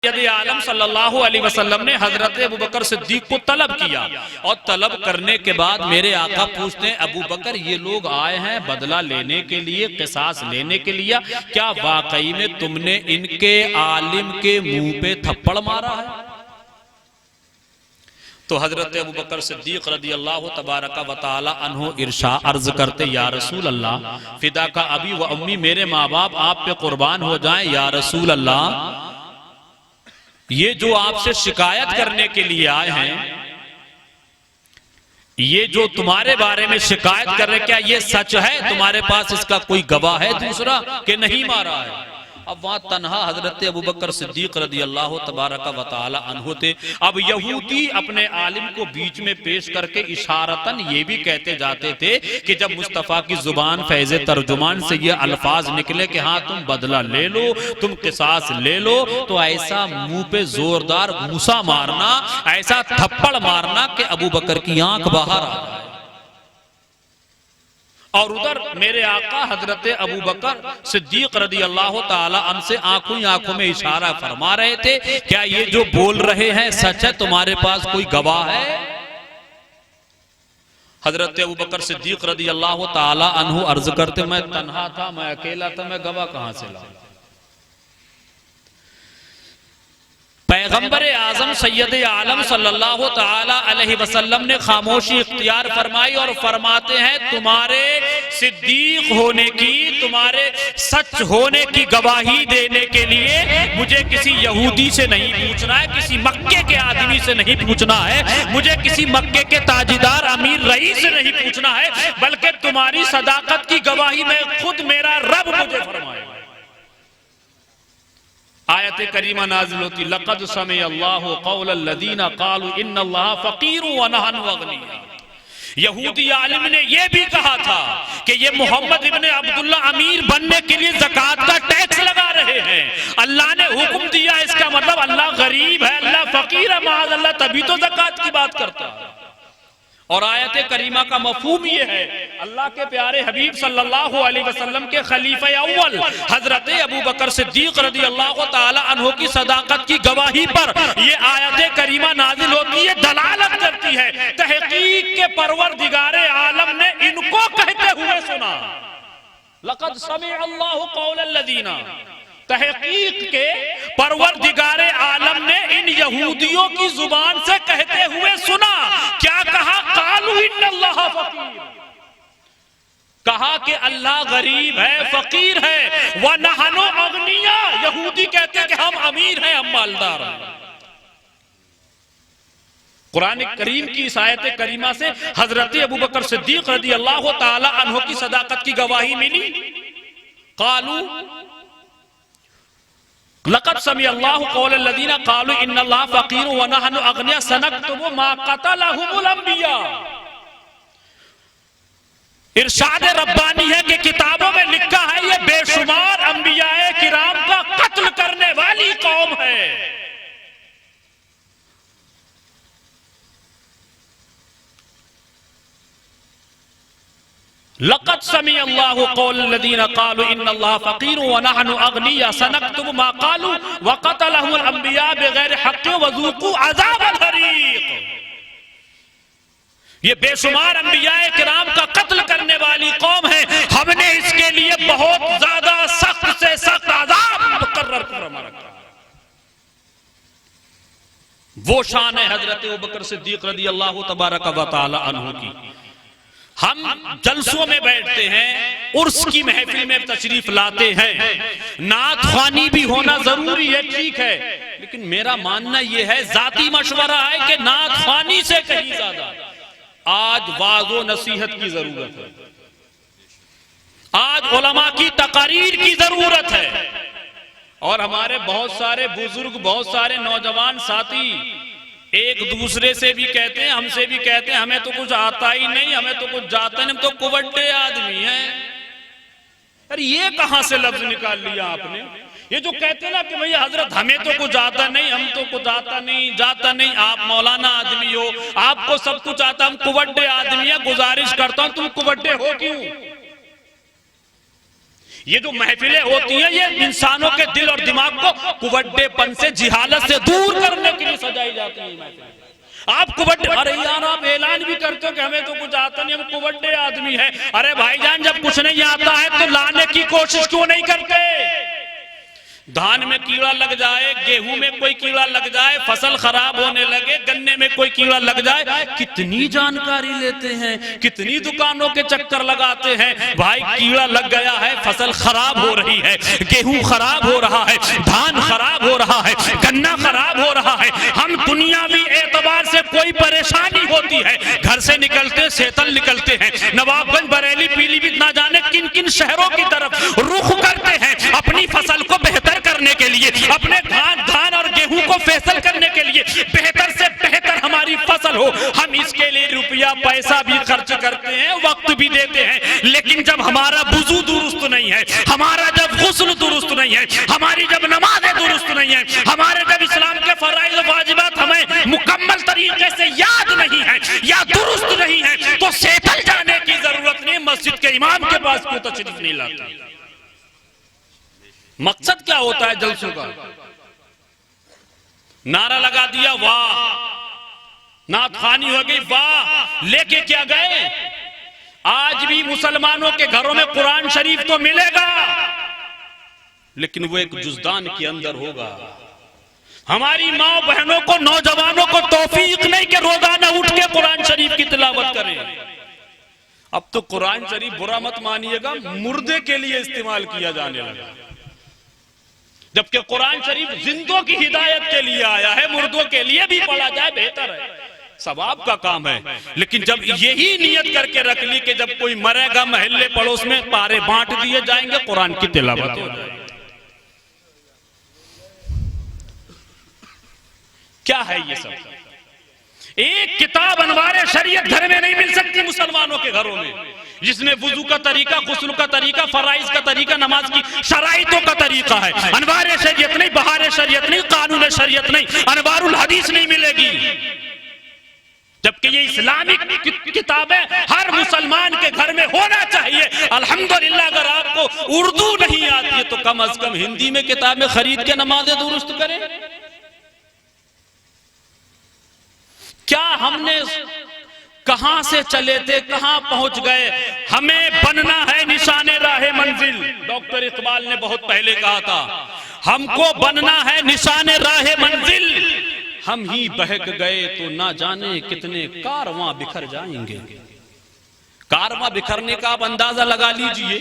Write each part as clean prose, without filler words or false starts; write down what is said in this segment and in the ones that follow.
यदि आलम सल्लल्लाहु अलैहि वसल्लम ने हजरत अबू बकर सिद्दीक को तलब किया और तलब करने के बाद मेरे आका पूछते हैं अबू बकर ये लोग आए हैं बदला लेने के लिए, क़िसास लेने के लिए, क्या वाकई में तुमने इनके आलिम के मुंह पे थप्पड़ मारा है? तो हजरत अबू बकर सिद्दीक रदी अल्लाह तबारक व तआला अन्हु इरशा अर्ज करते या रसूल अल्लाह फिदा का अबी व अम्मी, मेरे माँ बाप आप पे कुर्बान हो जाएं या रसूल अल्लाह, ये जो आपसे शिकायत करने के लिए आए हैं, ये जो तुम्हारे बारे में शिकायत कर रहे, क्या ये सच है? तुम्हारे पास इसका कोई गवाह है दूसरा कि नहीं मारा है? अब वहां तन्हा हजरत अबू बकर सिद्दीक रदी अल्लाह तबारक व तआला अन्हु थे। अब यहूदी अपने आलिम को बीच में पेश करके इशारतन ये भी कहते जाते थे कि जब मुस्तफ़ा की जुबान फैज़े तर्जुमान से ये अल्फाज निकले कि हाँ तुम बदला ले लो, तुम क़िसास ले लो, तो ऐसा मुंह पे जोरदार घूसा मारना, ऐसा थप्पड़ मारना कि अबू बकर की आंख बाहर आ जाए। और उधर मेरे आका हजरत अबू बकर सिद्दीक रदी अल्लाह ताला अन्हु से आंखों ही आंखों में इशारा फरमा रहे थे, क्या ये जो बोल रहे हैं सच है? तुम्हारे पास कोई गवाह है? हजरत अबू बकर सिद्दीक रदी अल्लाह ताला अन्हु अर्ज करते, मैं तन्हा था, मैं अकेला था, मैं गवाह कहां से लाऊं? पैगंबर आजम सैयद आलम सल्लल्लाहु ताला अलैहि वसल्लम ने खामोशी इख्तियार फरमाई और फरमाते हैं तुम्हारे सिद्दीक होने की, तुम्हारे सच होने की गवाही देने के लिए मुझे किसी यहूदी से नहीं पूछना है, किसी मक्के के आदमी से नहीं पूछना है, मुझे किसी मक्के के ताजीदार अमीर रईस से नहीं पूछना है, बल्कि तुम्हारी सदाकत की गवाही मैं खुद, मेरा रब मुझे फरमाए। आयत करीमा नाज़िल होती, लक़द समिअ अल्लाहु क़ौलल लज़ीना क़ालू इन्नल्लाहा फ़क़ीरु व नहनु अग़निया। यहूदी आलिम ने यह भी कहा था कि ये मोहम्मद इब्ने अब्दुल्ला अमीर बनने के लिए ज़कात का टैक्स लगा रहे हैं। अल्लाह ने हुक्म दिया, इसका मतलब अल्लाह गरीब है, अल्लाह फ़कीर है, माज़ अल्लाह, तभी तो ज़कात की बात करता है। और आयत करीमा का मफहूम ये है, अल्लाह के प्यारे हबीब सल्लल्लाहु अलैहि वसल्लम के खलीफे अव्वल हजरत अबू बकर सिद्दीक रदी अल्लाह ताला अन्हु की सदाकत की गवाही पर ये आयत करीमा नाजिल होती है, दलालत करती है तहकीक के परवरदिगारे आलम ने इनको कहते हुए सुना, लक़द समिअ अल्लाहु क़ौलल लज़ीना, तहकीक के परवरदिगारे आलम ने इन यहूदियों की जुबान से कहते हुए सुना। क्या कहा? कालू इन्नल्लाहा फ़क़ीर, कहा कि अल्लाह गरीब है, फकीर है, व नहनु अग़निया, यहूदी कहते हैं कि हम अमीर हैं, हम मालदार हैं। कुरान करीम की इस आयत करीमा से हजरत अबू बकर सिद्दीक रदी अल्लाह ताला अन्हु की सदाकत की गवाही मिली। कालू लक़द समिअ अल्लाहु क़ौलल लज़ीना क़ालू इन्नल्लाहा फ़क़ीरुन व नहनु अग़निया सनक्तुबु मा क़तलहुमुल अंबिया। इरशाद रब्बानी है कि किताबों में लिखा है ये बेशुमार अंबियाए किराम का कत्ल करने वाली कौम है। लक़द समिअ अल्लाहु क़ौलल लज़ीना क़ालू इन्नल्लाहा फ़क़ीरुन व नहनु अग़निया सनक्तुबु मा क़ालू व क़तलहुमुल अंबिया बिग़ैरि हक़्क़िन व ज़ूक़ू अज़ाबल हरीक़। ये बेशुमार अंबियाए किराम का कत्ल करने वाली कौम है, हमने इसके लिए बहुत ज्यादा सख्त से सख्त अज़ाब मुकर्रर फरमा रखा। वो शान है हजरत अबू बकर सिद्दीक रदी अल्लाह तबारक व तआला अन्हु की। हम जलसों में बैठते हैं, उर्स की महफिल में तशरीफ लाते हैं, नात ख्वानी भी होना जरूरी है, ठीक है, लेकिन मेरा मानना यह है, जाती मशवरा है कि नात ख्वानी से कहीं ज्यादा आज वाज़ो नसीहत की जरूरत है, आज उलमा की तकारीर की जरूरत है। और हमारे बहुत सारे बुजुर्ग, बहुत सारे नौजवान साथी एक दूसरे से भी कहते हैं, हमसे भी कहते हैं, हमें तो कुछ आता ही नहीं, हमें तो कुछ जाता नहीं, हम तो कुवड्डे आदमी हैं। अरे ये कहां से लफ्ज निकाल लिया आपने? ये जो कहते हैं ना कि भैया हजरत हमें तो कुछ आता नहीं, हम तो कुछ आता नहीं, जाता नहीं, आप मौलाना आदमी हो, आपको सब कुछ आता, हम कुवड्डे आदमी हैं, गुजारिश करता हूं तुम कुवड्डे हो क्यों? ये जो महफिलें होती हैं ये इंसानों के दिल और दिमाग को कुवड्डेपन से, जिहालत से दूर करने के लिए सजाई जाती है महफिलें। आप कुवड्डे, अरे यार आप ऐलान भी करते हो कि हमें तो कुछ आता नहीं, हम कुवड्डे आदमी है। अरे भाईजान जब कुछ नहीं आता है तो लाने की कोशिश क्यों नहीं करते? धान में कीड़ा लग जाए, गेहूं में कोई कीड़ा लग जाए, फसल खराब होने लगे, गन्ने में कोई कीड़ा लग जाए, कितनी जानकारी लेते हैं, कितनी दुकानों के चक्कर लगाते हैं। भाई कीड़ा लग गया है, फसल खराब हो रही है, गेहूं खराब हो रहा है, धान खराब हो रहा है, गन्ना खराब हो रहा है। हम दुनियावी एतबार से कोई परेशानी होती है, घर से निकलते सेतल निकलते हैं, नवाबगंज, बरेली, पीलीभीत, ना जाने किन किन शहरों की तरफ रुख करते हैं अपनी फसल को बेहतर करने के लिए, अपने धान और गेहूं को फैसल करने के लिए, बेहतर से बेहतर हमारी फसल हो। हम इसके लिए रुपया पैसा भी खर्च करते हैं, वक्त भी देते हैं, लेकिन जब हमारा वुजू दुरुस्त नहीं है, हमारा जब गुस्ल दुरुस्त नहीं है, हमारी जब नमाजें दुरुस्त नहीं है, हमारे जब इस्लाम के फराइज़ और वाजिबात हमें मुकम्मल तरीके से याद नहीं है या दुरुस्त नहीं है, तो सेतल जाने की जरूरत नहीं, मस्जिद के इमाम के पास क्यों तशरीफ नहीं लाता? मकसद क्या होता है जलसों का? नारा लगा दिया, वाह, नात खानी हो गई, वाह, लेके क्या गए? आज भी मुसलमानों के घरों में कुरान शरीफ तो मिलेगा, लेकिन वो एक जुज़दान के अंदर होगा। हमारी माँ बहनों को, नौजवानों को तौफीक नहीं कि रोजाना उठ के कुरान शरीफ की तिलावत करें। अब तो कुरान शरीफ, बुरा मत मानिएगा, मुर्दे के लिए इस्तेमाल किया जाने लगा, जबकि कुरान शरीफ जिंदों की हिदायत के लिए आया है। मुर्दों के लिए भी पढ़ा जाए बेहतर है, सवाब का काम है। लेकिन जब यही नियत करके रख ली कि जब कोई मरेगा महल्ले पड़ोस में पारे बांट दिए जाएंगे, कुरान की तिलावत हो जाएगी। क्या है ये सब? एक किताब अनवारे शरीयत घर में नहीं मिल सकती मुसलमानों के घरों में, जिसमें वुजू का तरीका, गुस्ल का तरीका, फराइज का तरीका, नमाज की शराइतों का तरीका है। अनवारे शरीयत नहीं, बहारे शरीयत नहीं, कानून शरीयत नहीं, अनवारुल हदीस नहीं मिलेगी। जबकि ये इस्लामिक किताबें हर मुसलमान के घर में होना चाहिए। अल्हम्दुलिल्लाह अगर आपको उर्दू नहीं आती है तो कम अज कम हिंदी में किताबें खरीद के नमाजें दुरुस्त करें। क्या हमने कहां से चले थे, कहां पहुंच गए? हमें बनना है निशाने राहे मंजिल। डॉक्टर इकबाल ने बहुत पहले कहा था, हमको बनना है निशाने राहे मंजिल, हम ही बहक गए तो ना जाने कितने कारवां बिखर जाएंगे। कारवां बिखरने का आप अंदाजा लगा लीजिए,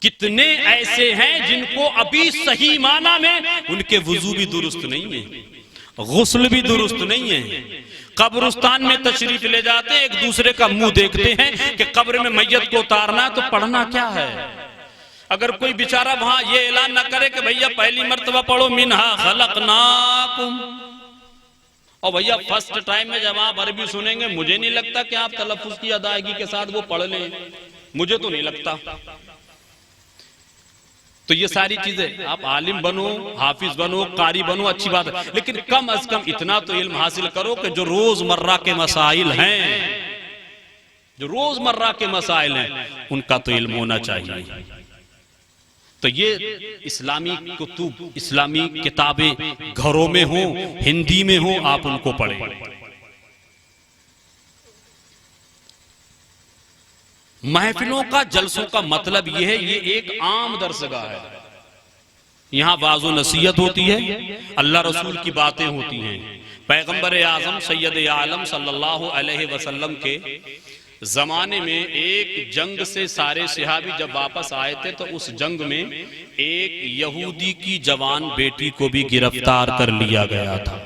कितने ऐसे हैं जिनको अभी सही माना में उनके वुजू भी दुरुस्त नहीं है, गुस्ल भी दुरुस्त नहीं है। कब्रिस्तान में तशरीफ ले जाते हैं, एक दूसरे का मुंह देखते हैं कि कब्र में मैयत को उतारना, तो पढ़ना क्या है? अगर कोई बेचारा वहां ये ऐलान ना करे कि भैया पहली मर्तबा पढ़ो मिन्हा खलकनाकुम, और भैया फर्स्ट टाइम में जब आप अरबी सुनेंगे, मुझे नहीं लगता कि आप तलफ्फुज की अदायगी के साथ वो पढ़ लें, मुझे तो नहीं लगता। तो ये सारी चीजें, आप आलिम बनो, हाफिज बनो, कारी बनो, अच्छी बात है, लेकिन कम अज कम इतना तो इल्म हासिल करो कि जो रोजमर्रा के मसाइल हैं, जो रोजमर्रा के मसाइल हैं, उनका तो इल्म होना चाहिए। तो ये इस्लामी कुतुब, इस्लामी किताबें घरों में हो, हिंदी में हो, आप उनको पढ़ें। महफिलों का, जलसों का मतलब यह है, ये एक आम दरसगाह है। यहां वाज़ो नसीहत होती है, अल्लाह रसूल की बातें होती हैं। पैगंबर आजम सैयद आलम सल्लल्लाहु अलैहि वसल्लम के जमाने में एक जंग से सारे सहाबी जब वापस आए थे, तो उस जंग में एक यहूदी की जवान बेटी को भी गिरफ्तार कर लिया गया था।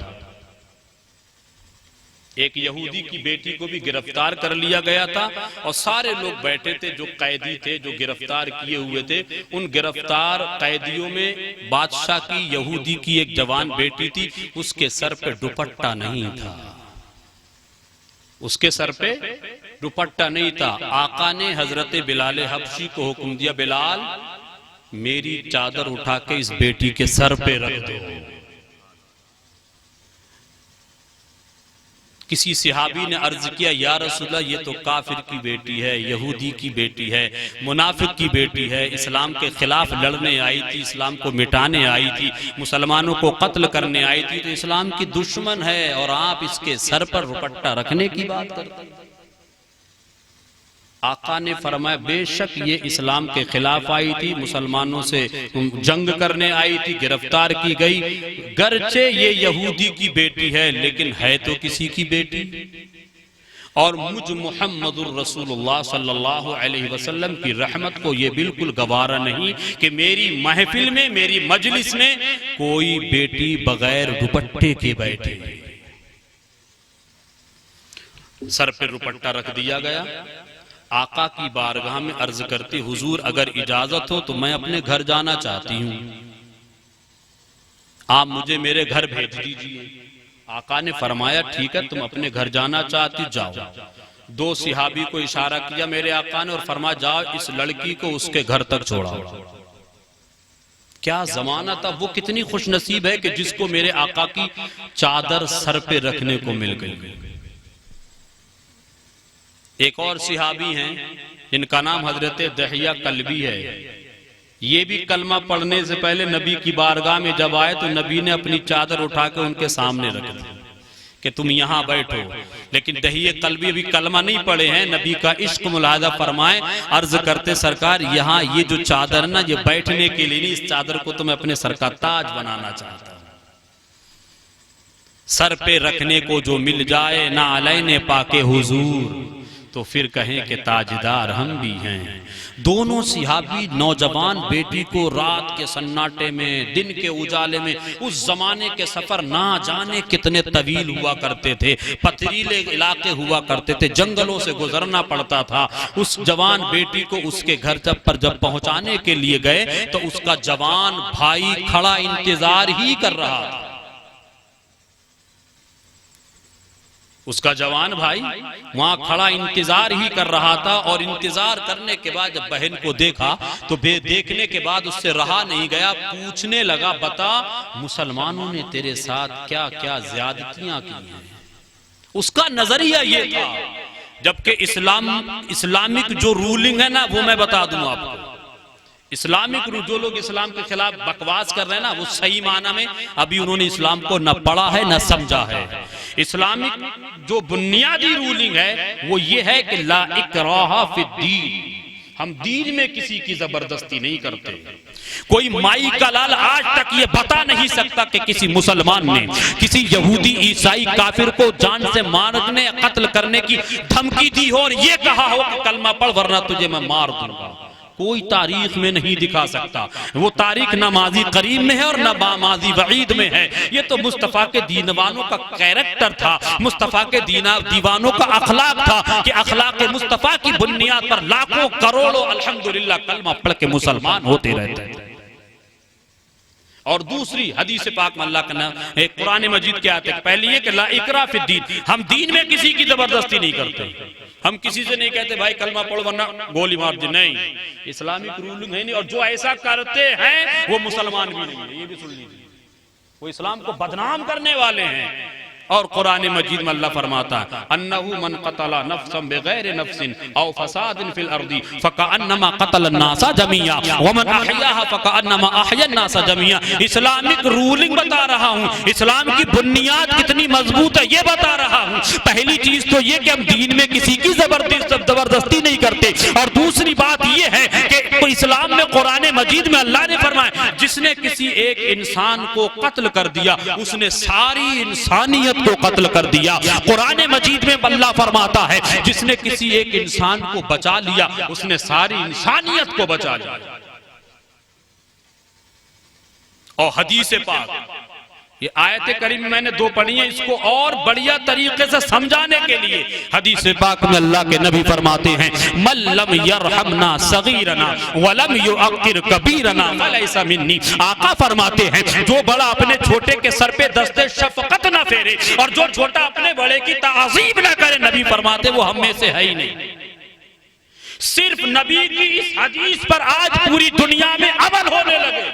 एक यहूदी की बेटी को भी गिरफ्तार कर लिया गया था, और सारे लोग बैठे थे जो कैदी थे, जो गिरफ्तार किए हुए थे। उन गिरफ्तार कैदियों में बादशाह की यहूदी की एक जवान बेटी थी, उसके सर पे दुपट्टा नहीं था, उसके सर पे दुपट्टा नहीं था। आका ने हजरत बिलाल हबशी को हुक्म दिया, बिलाल मेरी चादर उठा के इस बेटी के सर पे रख दो। किसी सहाबी ने अर्ज किया, या रसूलल्लाह ये तो काफिर की बेटी है, यहूदी की बेटी है, मुनाफिक की बेटी है, इस्लाम के खिलाफ लड़ने आई थी, इस्लाम को मिटाने आई थी, मुसलमानों को कत्ल करने आई थी, तो इस्लाम की दुश्मन है और आप इसके सर पर दुपट्टा रखने की बात करते हैं। आका ने फरमाया, बेशक ये इस्लाम के खिलाफ आई थी, मुसलमानों से जंग करने आई थी, गिरफ्तार की गई, गरचे ये यहूदी की बेटी है लेकिन है तो किसी की बेटी। और मुझ मुहम्मदुर रसूलुल्लाह सल्लल्लाहु अलैहि वसल्लम की रहमत को ये बिल्कुल गवारा नहीं कि मेरी महफिल में, मेरी मजलिस में कोई बेटी बगैर दुपट्टे के बैठे। सर पे दुपट्टा रख दिया गया। आका की बारगाह में अर्ज करती, हुजूर अगर इजाजत हो तो मैं अपने घर जाना चाहती हूं, आप मुझे मेरे घर भेज दीजिए। आका ने फरमाया, ठीक है, तुम अपने घर जाना चाहती जाओ। दो सिहाबी को इशारा किया मेरे आका ने और फरमाया, जाओ इस लड़की को उसके घर तक छोड़ाओ। क्या जमाना था, वो कितनी खुशनसीब है कि जिसको मेरे आका की चादर सर पे रखने को मिल गई। एक और सिहाबी हैं, इनका नाम हजरत दहिया कल्बी है। ये भी कलमा पढ़ने से पहले नबी की बारगाह में जब आए तो नबी ने अपनी चादर उठा के उनके सामने रख दी कि तुम यहां बैठो। लेकिन दहिया कल्बी अभी कलमा नहीं पढ़े हैं, नबी का इश्क मुलाहजा फरमाए, अर्ज करते, सरकार यहाँ ये जो चादर ना, ये बैठने के लिए नहीं, इस चादर को तो मैं अपने सर का ताज बनाना चाहता हूं। सर पे रखने को जो मिल जाए ना अलैने पाके हुजूर, तो फिर कहें कि ताजदार हम भी हैं। दोनों सिहाबी नौजवान बेटी को रात के सन्नाटे में, दिन के उजाले में, उस जमाने के सफर ना जाने कितने तवील हुआ करते थे, पथरीले इलाके हुआ करते थे, जंगलों से गुजरना पड़ता था। उस जवान बेटी को उसके घर जब पहुंचाने के लिए गए तो उसका जवान भाई खड़ा इंतजार ही कर रहा था। उसका जवान भाई वहां खड़ा इंतजार ही कर रहा था। और इंतजार करने के बाद जब बहन को देखा तो देखने के बाद उससे रहा नहीं गया, पूछने लगा, बता मुसलमानों ने तेरे साथ क्या क्या ज्यादतियां की हैं। उसका नजरिया ये था, जबकि इस्लामिक जो रूलिंग है ना, वो मैं बता दूं आपको, इस्लामिक जो लोग इस्लाम के खिलाफ बकवास कर रहे हैं ना, वो सही माना में अभी उन्होंने इस्लाम को न पढ़ा है न समझा है। इस्लामिक जो बुनियादी रूलिंग है वो ये है कि ला इकराहा फिद्दीन, हम दीन में किसी की जबरदस्ती नहीं करते। कोई माई का लाल आज तक ये बता नहीं सकता कि किसी मुसलमान ने किसी यहूदी ईसाई काफिर को जान से मारने या कत्ल करने की धमकी दी हो और ये कहा हो कि कलमा पढ़ वरना तुझे मैं मार दूंगा। कोई तारीख में नहीं दिखा सकता। वो तारीख ना माजी करीब में है और ना माजी वईद में है। ये तो मुस्तफ़ा के दीनवानों का कैरेक्टर था, मुस्तफ़ा के दीवानों का अखलाक था कि अखलाक मुस्तफ़ा की बुनियाद पर लाखों करोड़ों अल्हम्दुलिल्लाह कलमा पढ़ के मुसलमान होते रहते हैं। और दूसरी हदीस पाक में अल्लाह का नाम, एक कुरान मजीद के आते, पहली है कि ला इकरा फिद दीन, हम दीन में किसी की जबरदस्ती नहीं करते। हम किसी से नहीं कहते भाई कलमा पढ़ो वरना गोली मार दे, नहीं, इस्लामिक रूलिंग है नहीं। और जो ऐसा करते हैं वो मुसलमान भी नहीं है, ये भी सुन लीजिए, वो इस्लाम को बदनाम करने वाले हैं। और कुरान मजीद में अल्लाह फरमाता है, अन्नहु मन क़तला नफ्सन बिगैर नफ्सिन औ फसादिन फिल अर्दी फकअन्नमा क़तल अन्नास जमीआ व मन अहयाहा फकअन्नमा अहया अन्नास जमीआ। इस्लामिक रूलिंग बता रहा हूँ, इस्लाम की बुनियाद कितनी मजबूत है ये बता रहा हूँ। पहली चीज तो ये कि हम दीन में किसी की जबरदस्ती नहीं करते। और दूसरी बात ये है कि इस्लाम में कुरान मजीद में अल्लाह ने फरमाया, जिसने किसी एक इंसान को कत्ल कर दिया उसने सारी इंसानियत को कत्ल कर दिया। कुरान मजीद में अल्लाह फरमाता है, जिसने किसी एक इंसान को बचा लिया उसने सारी इंसानियत को बचा लिया। और हदीस पाक, ये आयत करीम मैंने दो पढ़ी है, इसको और बढ़िया तरीके से समझाने के लिए हदीस पाक में अल्लाह के नबी फरमाते हैं, मल्लम यरहमना सगीरना वलम युअक्किर कबीरना फलैसा मिन्नी। आका फरमाते हैं, जो बड़ा अपने छोटे के सर पे दस्ते शफकत ना फेरे और जो छोटा अपने बड़े की ताज़ीम ना करे, नबी फरमाते वो हम में से है ही नहीं। सिर्फ नबी की इस हदीस पर आज पूरी दुनिया में अमल होने लगे।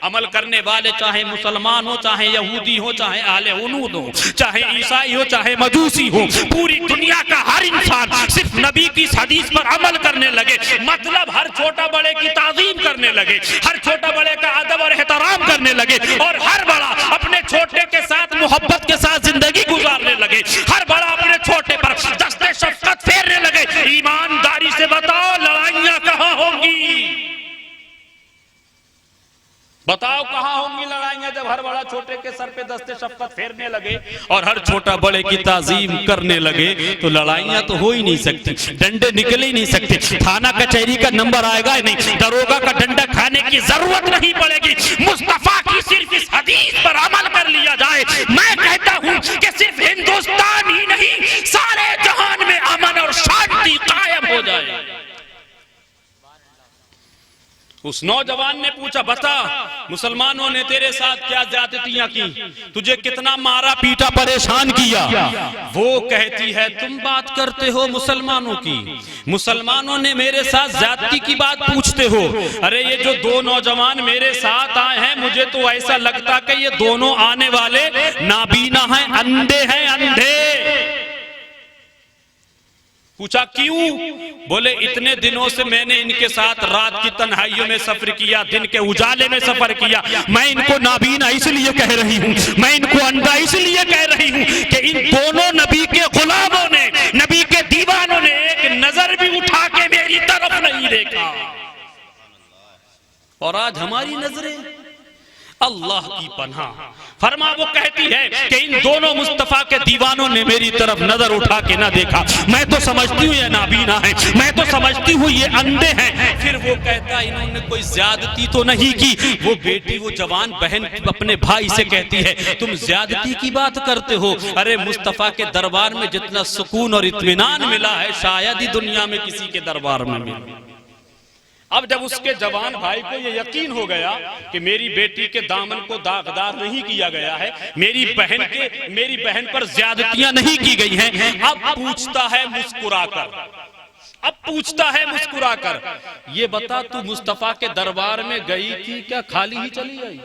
अमल करने वाले चाहे मुसलमान हो, चाहे यहूदी हो, चाहे आले हुनूद हो, चाहे ईसाई हो, चाहे मजूसी हो, पूरी दुनिया का हर इंसान सिर्फ नबी की हदीस पर अमल करने लगे, मतलब हर छोटा बड़े की ताज़ीम करने लगे, हर छोटा बड़े का अदब और एहतराम करने लगे, और हर बड़ा अपने छोटे के साथ मोहब्बत के साथ जिंदगी गुजारने लगे, हर बड़ा अपने छोटे पर दस्ते शफ़क़त फेरने लगे। ईमानदारी से बताओ लड़ाइयां कहां होंगी? बताओ कहां होंगी लड़ाइयां जब हर बड़ा छोटे के सर पे दस्ते शफ़क़त फेरने लगे और हर छोटा बड़े की ताज़ीम करने लगे? तो लड़ाइयां तो हो ही नहीं सकती, डंडे निकल ही नहीं सकते, थाना कचहरी का नंबर आएगा ही नहीं, दरोगा का डंडा खाने की जरूरत नहीं पड़ेगी। मुस्तफा की सिर्फ इस हदीस पर अमल कर लिया जाए, मैं कहता हूं कि सिर्फ हिंदुस्तान ही नहीं सारे जहान में अमन और शांति कायम हो जाए। उस नौजवान ने पूछा, बता मुसलमानों ने तेरे साथ क्या ज्यादतियां की, तुझे कितना मारा पीटा परेशान किया? वो कहती है, तुम बात करते हो मुसलमानों की, मुसलमानों ने मेरे साथ ज्यादती की बात पूछते हो। अरे ये जो दो नौजवान मेरे साथ आए हैं, मुझे तो ऐसा लगता कि ये दोनों आने वाले नाबीना हैं, अंधे हैं, अंधे। पूछा क्यों? बोले इतने दिनों से मैंने इनके साथ रात की तन्हाइयों में सफर किया, दिन के उजाले में सफर किया, मैं इनको नाबीना इसलिए कह रही हूँ, मैं इनको अंधा इसलिए कह रही हूँ कि इन दोनों नबी के गुलामों ने, नबी के दीवानों ने एक नजर भी उठा के मेरी तरफ नहीं देखा। और आज हमारी नजरें अल्लाह की पनाह फरमा, वो कहती है कि इन दोनों मुस्तफा के दीवानों ने मेरी तरफ नजर उठा के ना देखा, मैं तो समझती हूँ ये नाबीना है, मैं तो समझती हूँ ये अंधे हैं। फिर वो कहता है इन्होंने कोई ज्यादती तो नहीं की। वो बेटी, वो जवान बहन अपने भाई से कहती है, तुम ज्यादती की बात करते हो? अरे मुस्तफा के दरबार में जितना सुकून और इत्मीनान मिला है शायद ही दुनिया में किसी के दरबार में मिला। अब जब उसके जवान भाई को ये यकीन हो गया कि मेरी बेटी के दामन को दागदार नहीं किया गया है, मेरी बहन पर ज्यादतियां नहीं की गई हैं, अब पूछता है मुस्कुराकर, ये बता तू मुस्तफा के दरबार में गई थी क्या खाली ही चली आई?